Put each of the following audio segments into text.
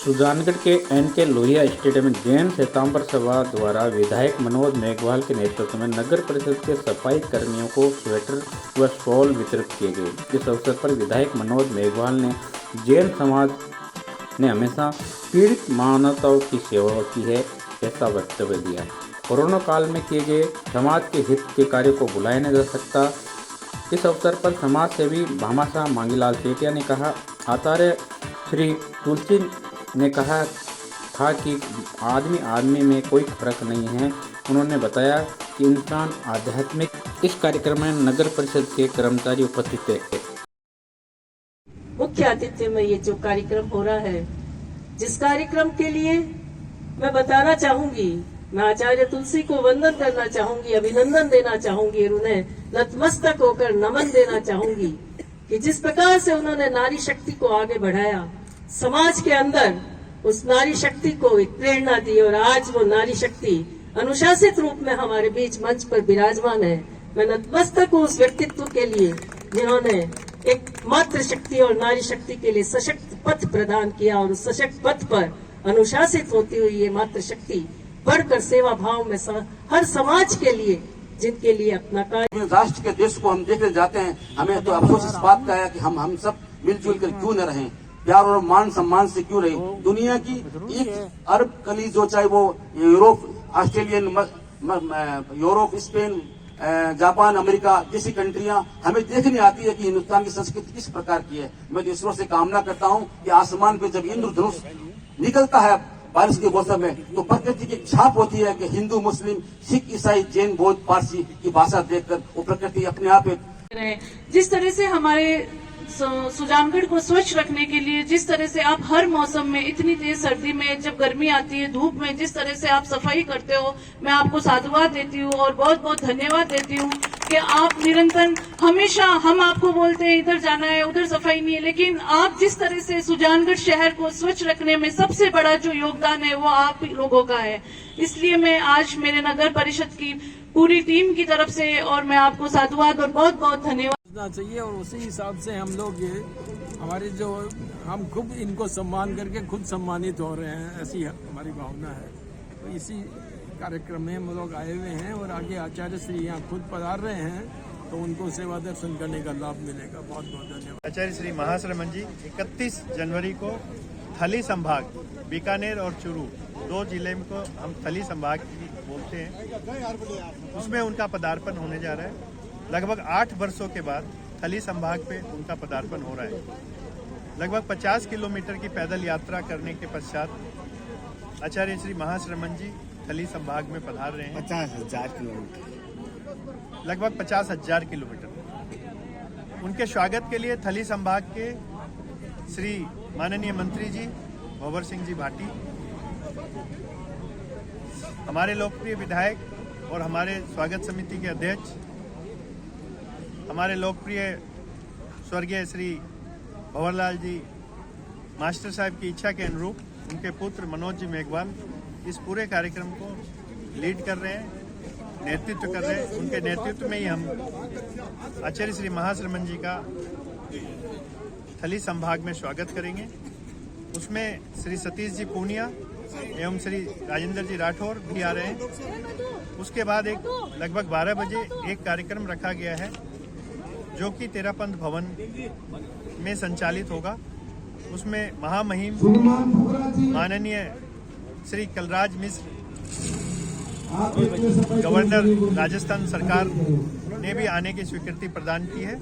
सुजानगढ़ के NK. Lohia stadium में जैन श्वेतांबर सभा द्वारा विधायक मनोज मेघवाल के नेतृत्व में नगर परिषद के सफाई कर्मियों को स्वेटर व शॉल वितरित किए गए। इस अवसर पर विधायक मनोज मेघवाल ने जैन समाज ने हमेशा पीड़ित मानवताओं की सेवा की है, ऐसा वक्तव्य दिया। कोरोना काल में किए गए समाज के हित के कार्यों को भुलाया नहीं जा सकता। इस अवसर पर समाज सेवी भामाशाह मांगीलाल सेठिया ने कहा, आचार्य श्री तुलसी ने कहा था कि आदमी में कोई फर्क नहीं है। उन्होंने बताया कि इंसान आध्यात्मिक। इस कार्यक्रम में नगर परिषद के कर्मचारी उपस्थित थे। मुख्य आतिथ्य में ये जो कार्यक्रम हो रहा है, जिस कार्यक्रम के लिए मैं बताना चाहूंगी, मैं आचार्य तुलसी को वंदन करना चाहूंगी, अभिनंदन देना चाहूंगी और उन्हें नतमस्तक होकर नमन देना चाहूंगी कि जिस प्रकार से उन्होंने नारी शक्ति को आगे बढ़ाया, समाज के अंदर उस नारी शक्ति को एक प्रेरणा दी और आज वो नारी शक्ति अनुशासित रूप में हमारे बीच मंच पर विराजमान है। मैं नतमस्तक हूँ उस व्यक्तित्व के लिए जिन्होंने एक मातृशक्ति और नारी शक्ति के लिए सशक्त पथ प्रदान किया और उस सशक्त पथ पर अनुशासित होती हुई ये मातृशक्ति बढ़कर सेवा भाव में हर समाज के लिए, जिनके लिए अपना कार्य। राष्ट्र के देश को हम देखने जाते हैं, हमें तो अफसोस इस बात का है कि हम सब मिलजुल कर क्यों न रहें, प्यार और मान सम्मान से क्यों रहे। दुनिया की 1 अरब कली जो चाहे वो Europe, Australian, Europe, Spain, Japan, America जैसी कंट्रियां हमें देखने आती है कि हिंदुस्तान की संस्कृति किस प्रकार की है। मैं तो ईश्वर से कामना करता हूं कि आसमान पे जब इंद्रधनुष निकलता है बारिश के मौसम में, तो प्रकृति की छाप होती है कि हिंदू, मुस्लिम, सिख, ईसाई, जैन, बौद्ध, पारसी की भाषा देखकर वो प्रकृति अपने आप एक। जिस तरह से हमारे सुजानगढ़ को स्वच्छ रखने के लिए, जिस तरह से आप हर मौसम में, इतनी तेज सर्दी में, जब गर्मी आती है, धूप में, जिस तरह से आप सफाई करते हो, मैं आपको साधुवाद देती हूँ और बहुत बहुत धन्यवाद देती हूँ कि आप निरंतर, हमेशा हम आपको बोलते हैं इधर जाना है, उधर सफाई नहीं है, लेकिन आप जिस तरह से सुजानगढ़ शहर को स्वच्छ रखने में सबसे बड़ा जो योगदान है वो आप लोगों का है। इसलिए मैं आज मेरे नगर परिषद की पूरी टीम की तरफ से और मैं आपको साधुवाद और बहुत बहुत धन्यवाद चाहिए। और उसी हिसाब से हम लोग ये हमारे जो हम खुद इनको सम्मान करके खुद सम्मानित हो रहे हैं, ऐसी हमारी भावना है। तो इसी कार्यक्रम में हम लोग आए हुए हैं और आगे आचार्य श्री यहाँ खुद पधार रहे हैं, तो उनको सेवा दर्शन करने का लाभ मिलेगा। बहुत बहुत धन्यवाद। आचार्य श्री महाश्रमण जी 31 जनवरी को थली संभाग, बीकानेर और चूरू 2 जिले को हम थली संभाग बोलते हैं, उसमें उनका पदार्पण होने जा रहा है। लगभग 8 वर्षों के बाद थली संभाग पे उनका पदार्पण हो रहा है। लगभग 50 किलोमीटर की पैदल यात्रा करने के पश्चात आचार्य श्री महाश्रमण जी थली संभाग में पधार रहे हैं। 50,000 किलोमीटर, लगभग 50,000 किलोमीटर। उनके स्वागत के लिए थली संभाग के श्री माननीय मंत्री जी भंवर सिंह जी भाटी, हमारे लोकप्रिय विधायक और हमारे स्वागत समिति के अध्यक्ष, हमारे लोकप्रिय स्वर्गीय श्री भंवरलाल जी मास्टर साहब की इच्छा के अनुरूप उनके पुत्र मनोज जी मेघवाल इस पूरे कार्यक्रम को लीड कर रहे हैं, नेतृत्व कर रहे हैं। उनके नेतृत्व में ही हम आचार्य श्री महाश्रमण जी का थली संभाग में स्वागत करेंगे। उसमें श्री सतीश जी पूनिया एवं श्री राजेंद्र जी राठौर भी आ रहे हैं। उसके बाद एक लगभग 12 बजे एक कार्यक्रम रखा गया है जो कि तेरापंथ भवन में संचालित होगा। उसमें महामहिम माननीय श्री कलराज मिश्र, गवर्नर राजस्थान सरकार ने भी आने की स्वीकृति प्रदान की है।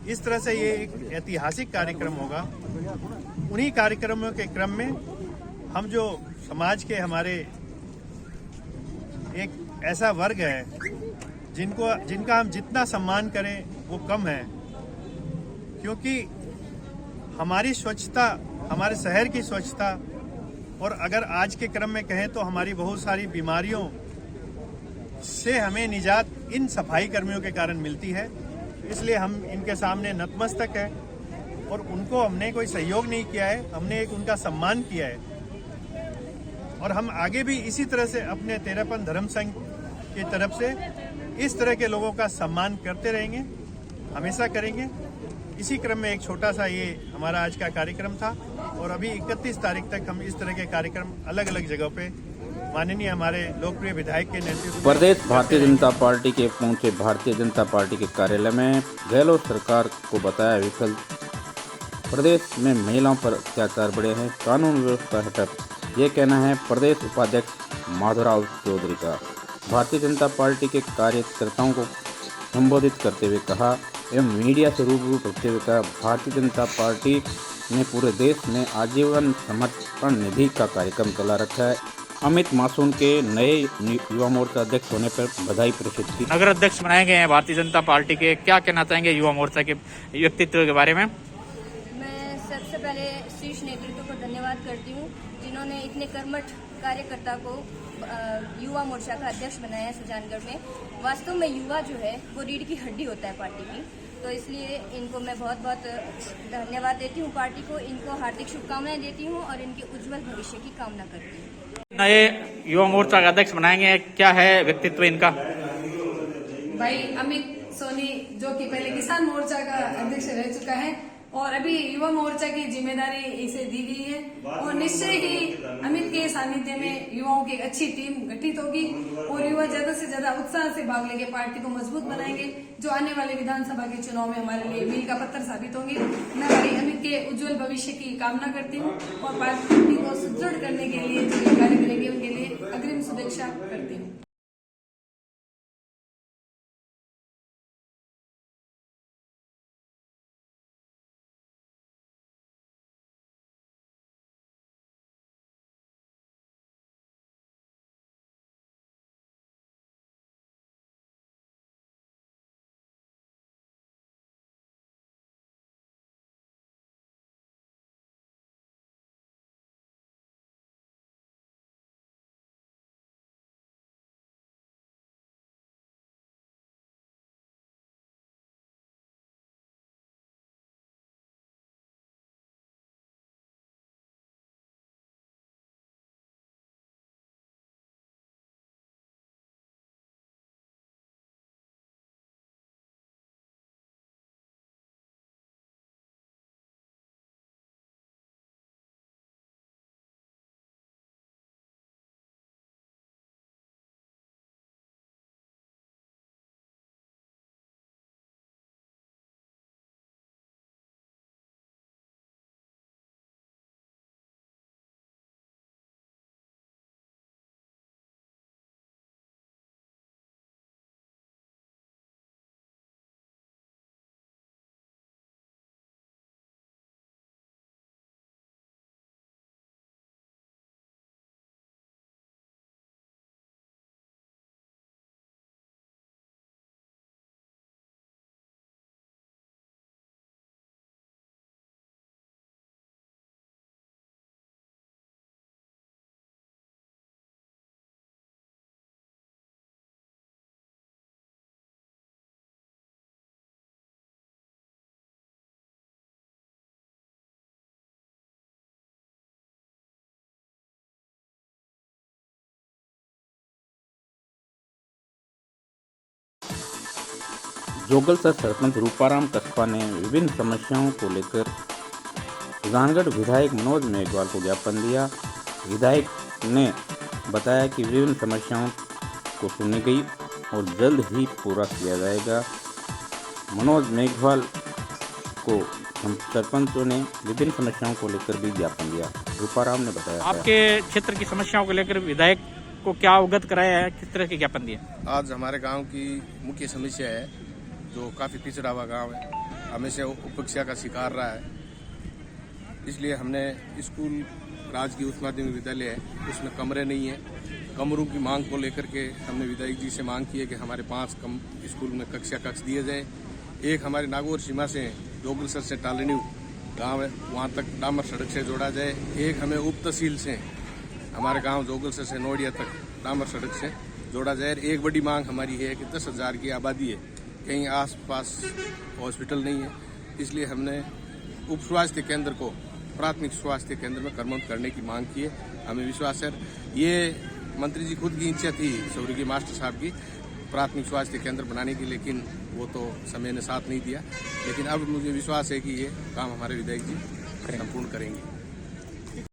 इस तरह से ये एक ऐतिहासिक कार्यक्रम होगा। उन्हीं कार्यक्रमों के क्रम में हम जो समाज के हमारे एक ऐसा वर्ग है जिनका हम जितना सम्मान करें वो कम है, क्योंकि हमारी स्वच्छता, हमारे शहर की स्वच्छता और अगर आज के क्रम में कहें तो हमारी बहुत सारी बीमारियों से हमें निजात इन सफाई कर्मियों के कारण मिलती है। इसलिए हम इनके सामने नतमस्तक है और उनको हमने कोई सहयोग नहीं किया है, हमने एक उनका सम्मान किया है। और हम आगे भी इसी तरह से अपने तेरापंथ धर्म संघ की तरफ से इस तरह के लोगों का सम्मान करते रहेंगे, हमेशा करेंगे। इसी क्रम में एक छोटा सा ये हमारा आज का कार्यक्रम था। और अभी 31 तारीख तक हम इस तरह के कार्यक्रम अलग अलग जगहों पे माननीय हमारे लोकप्रिय विधायक के नेतृत्व में प्रदेश भारतीय जनता पार्टी के पहुंचे भारतीय जनता पार्टी के कार्यालय में गहलोत सरकार को बताया विफल। प्रदेश में महिलाओं पर अत्याचार बढ़े हैं, कानून व्यवस्था है ठप। ये कहना है प्रदेश उपाध्यक्ष माधवराव चौधरी का। भारतीय जनता पार्टी के कार्यकर्ताओं को संबोधित करते हुए कहा एवं मीडिया से रूबरू करते हुए कहा, भारतीय जनता पार्टी ने पूरे देश में आजीवन समर्पण निधि का कार्यक्रम चला रखा है। अमित मासूम के नए युवा मोर्चा अध्यक्ष होने पर बधाई प्रसिद्ध की। नगर अध्यक्ष बनाए गए हैं भारतीय जनता पार्टी के, क्या कहना चाहेंगे युवा मोर्चा के व्यक्तित्व के बारे में? मैं सबसे पहले शीर्ष नेतृत्व को धन्यवाद करती हूँ जिन्होंने इतने कर्मठ कार्यकर्ता को युवा मोर्चा का अध्यक्ष बनाया सुजानगढ़ में। वास्तव में युवा जो है वो रीढ़ की हड्डी होता है पार्टी की, तो इसलिए इनको मैं बहुत बहुत धन्यवाद देती हूँ पार्टी को, इनको हार्दिक शुभकामनाएं देती हूँ और इनके उज्जवल भविष्य की कामना करती हूँ। नए युवा मोर्चा का अध्यक्ष बनाएंगे, क्या है व्यक्तित्व इनका? भाई अमित सोनी जो कि पहले किसान मोर्चा का अध्यक्ष रह चुका है और अभी युवा मोर्चा की जिम्मेदारी इसे दी गई है और निश्चय ही अमित के सानिध्य में युवाओं की एक अच्छी टीम गठित होगी और युवा ज्यादा से ज्यादा उत्साह से भाग लेके पार्टी को मजबूत बनाएंगे, जो आने वाले विधानसभा के चुनाव में हमारे लिए मील का पत्थर साबित होंगे। मैं भाई अमित के उज्जवल भविष्य की कामना करती हूँ और पार्टी को सुदृढ़ करने के लिए जो कार्य करेंगे उनके लिए अग्रिम शुभेच्छा करती हूँ। जोगलसर सरपंच रूपाराम कस्पा ने विभिन्न समस्याओं को लेकर सुजानगढ़ विधायक मनोज मेघवाल को ज्ञापन दिया। विधायक ने बताया कि विभिन्न समस्याओं को सुनी गई और जल्द ही पूरा किया जाएगा। मनोज मेघवाल को सरपंचों ने विभिन्न समस्याओं को लेकर भी ज्ञापन दिया। रूपाराम ने बताया आपके क्षेत्र की समस्याओं को लेकर विधायक को क्या अवगत कराया है, किस तरह के ज्ञापन दिए? आज हमारे गांव की मुख्य समस्या है जो काफ़ी पिछड़ा हुआ गांव है, हमेशा उपेक्षा का शिकार रहा है। इसलिए हमने स्कूल राजकीय उच्च माध्यमिक विद्यालय है, उसमें कमरे नहीं है। कमरों की मांग को लेकर के हमने विधायक जी से मांग की है कि हमारे 5 स्कूल में कक्ष दिए जाए। एक हमारी नागौर सीमा से जोगलसर से टालनी गांव है, वहां तक डामर सड़क से जोड़ा जाए। एक हमें उप तहसील से हमारे गांव जोगलसर से नोडिया तक डामर सड़क से जोड़ा जाए। एक बड़ी मांग हमारी है कि 10,000 की आबादी है, कहीं आसपास हॉस्पिटल नहीं है, इसलिए हमने उप स्वास्थ्य केंद्र को प्राथमिक स्वास्थ्य केंद्र में कर्मोन्नत करने की मांग की है। हमें विश्वास है, ये मंत्री जी खुद की इच्छा थी स्वर्गीय मास्टर साहब की प्राथमिक स्वास्थ्य केंद्र बनाने की, लेकिन वो तो समय ने साथ नहीं दिया। लेकिन अब मुझे विश्वास है कि ये काम हमारे विधायक जी संपूर्ण करेंगे।